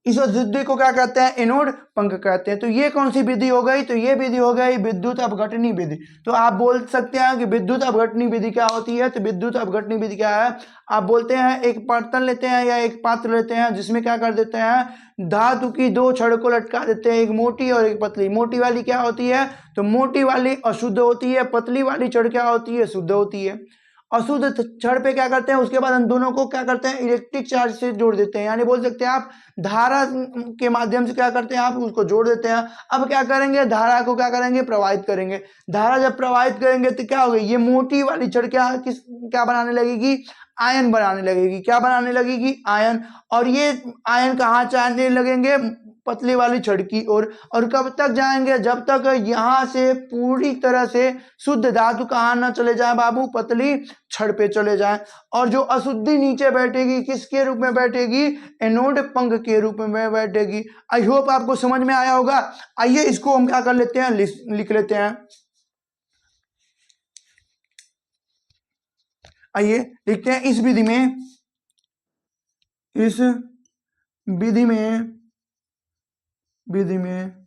इस अशुद्धि को क्या कहते हैं, एनोड पंख कहते हैं। तो ये कौन सी विधि हो गई, तो ये विधि हो गई विद्युत अपघटनी विधि। तो आप बोल सकते हैं कि विद्युत अपघटनी विधि क्या होती है, तो विद्युत अपघटनी विधि क्या है, आप बोलते हैं एक बर्तन लेते हैं या एक पात्र लेते हैं, जिसमें क्या कर देते हैं, धातु की दो छड़ को लटका देते हैं, एक मोटी और एक पतली। मोटी वाली क्या होती है, तो मोटी वाली अशुद्ध होती है, पतली वाली छड़ क्या होती है, शुद्ध होती है। अशुद्ध छड़ पे क्या करते हैं, उसके बाद हम दोनों को क्या करते हैं, इलेक्ट्रिक चार्ज से जोड़ देते हैं, यानी बोल सकते हैं आप धारा के माध्यम से क्या करते हैं, आप उसको जोड़ देते हैं। अब क्या करेंगे, धारा को क्या करेंगे, प्रवाहित करेंगे। धारा जब प्रवाहित करेंगे तो क्या होगा, ये मोटी वाली छड़ क्या बनाने लगेगी, आयन बनाने लगेगी। क्या बनाने लगेगी, आयन। और ये आयन कहाँ जाने लगेंगे, पतली वाली छड़ की ओर। और कब तक जाएंगे, जब तक यहाँ से पूरी तरह से शुद्ध धातु कहाँ ना चले जाए बाबू, पतली छड़ पे चले जाए। और जो अशुद्धि नीचे बैठेगी, किसके रूप में बैठेगी, एनोड पंख के रूप में बैठेगी। आई होप आपको समझ में आया होगा। आइए इसको हम क्या कर लेते हैं, लिख लेते हैं। आइए लिखते हैं, इस विधि में, इस विधि में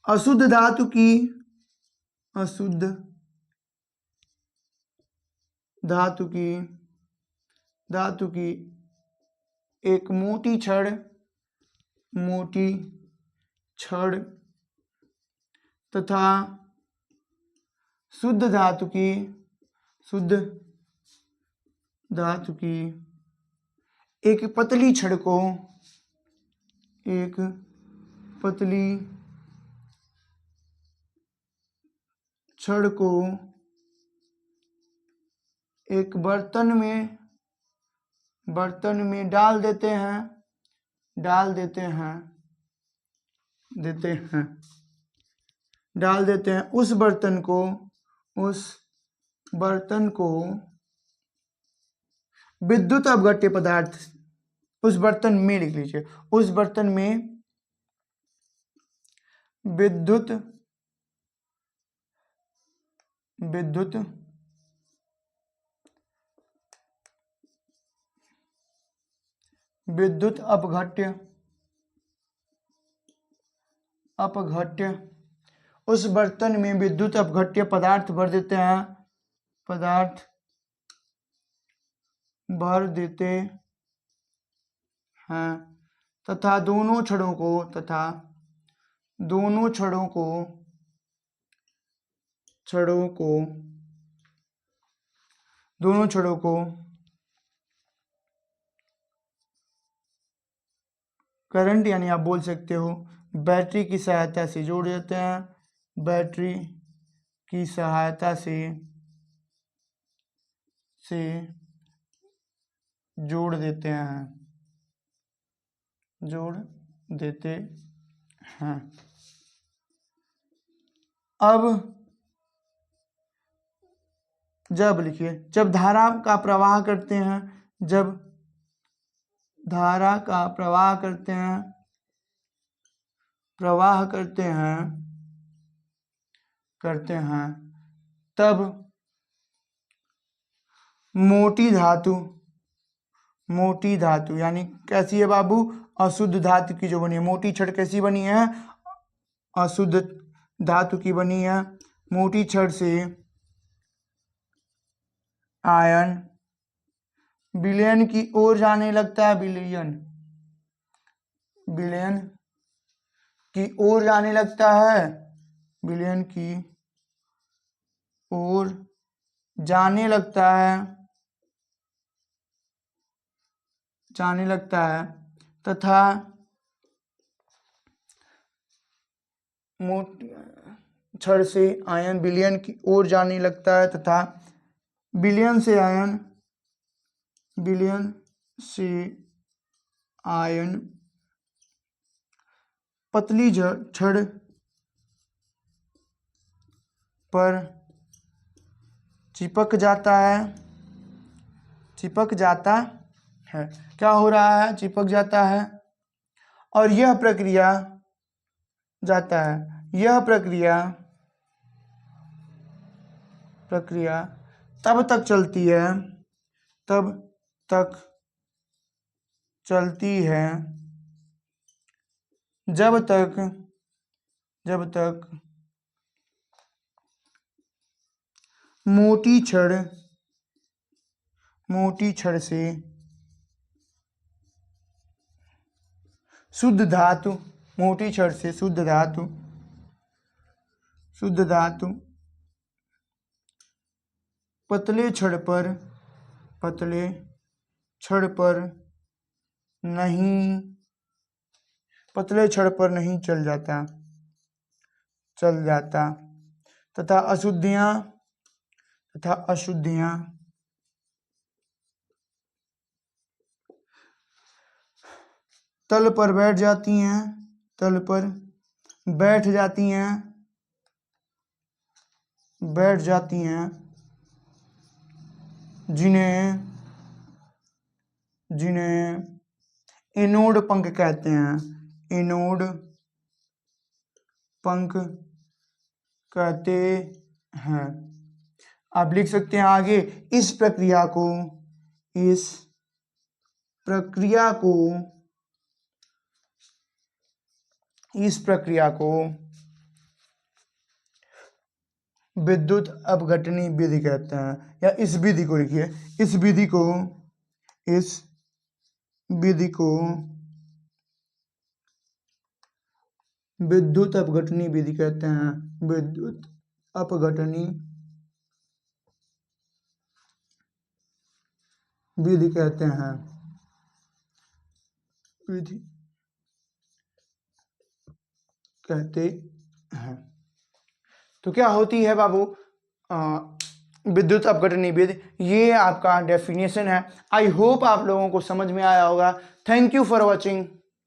अशुद्ध धातु की, अशुद्ध धातु की एक मोटी छड़ तथा शुद्ध धातु की एक पतली छड़ को, एक पतली छड़ को एक बर्तन में डाल देते हैं, डाल देते हैं डाल देते हैं उस बर्तन को विद्युत अपघट्य पदार्थ, उस बर्तन में लिख लीजिए, उस बर्तन में विद्युत अपघट्य उस बर्तन में विद्युत अपघट्य पदार्थ भर देते हैं तथा दोनों छड़ों को करंट यानी आप बोल सकते हो बैटरी की सहायता से जोड़ देते हैं, बैटरी की सहायता से जोड़ देते हैं। अब जब लिखिए, जब धारा का प्रवाह करते हैं, तब मोटी धातु यानी कैसी है बाबू, अशुद्ध धातु की जो बनी है, मोटी छड़ कैसी बनी है, अशुद्ध धातु की बनी है। मोटी छड़ से आयन विलयन की ओर जाने लगता है, विलयन की ओर जाने लगता है, विलयन की ओर जाने लगता है तथा छड़ से आयन विलयन की ओर जाने लगता है तथा विलयन से आयन पतली छड़ पर चिपक जाता है। क्या हो रहा है, चिपक जाता है। और यह प्रक्रिया तब तक चलती है जब तक मोटी छड़ से शुद्ध धातु पतले छड़ पर नहीं चल जाता तथा अशुद्धियां तल पर बैठ जाती हैं जिन्हें एनोड पंख कहते हैं। आप लिख सकते हैं आगे, इस प्रक्रिया को विद्युत अपघटनी विधि कहते हैं। या इस विधि को लिखिए, इस विधि को विद्युत अपघटनी विधि कहते हैं। विद्युत अपघटनी विधि कहते हैं। तो क्या होती है बाबू विद्युत अपघटनी विधि, ये आपका डेफिनेशन है। आई होप आप लोगों को समझ में आया होगा। Thank you for watching.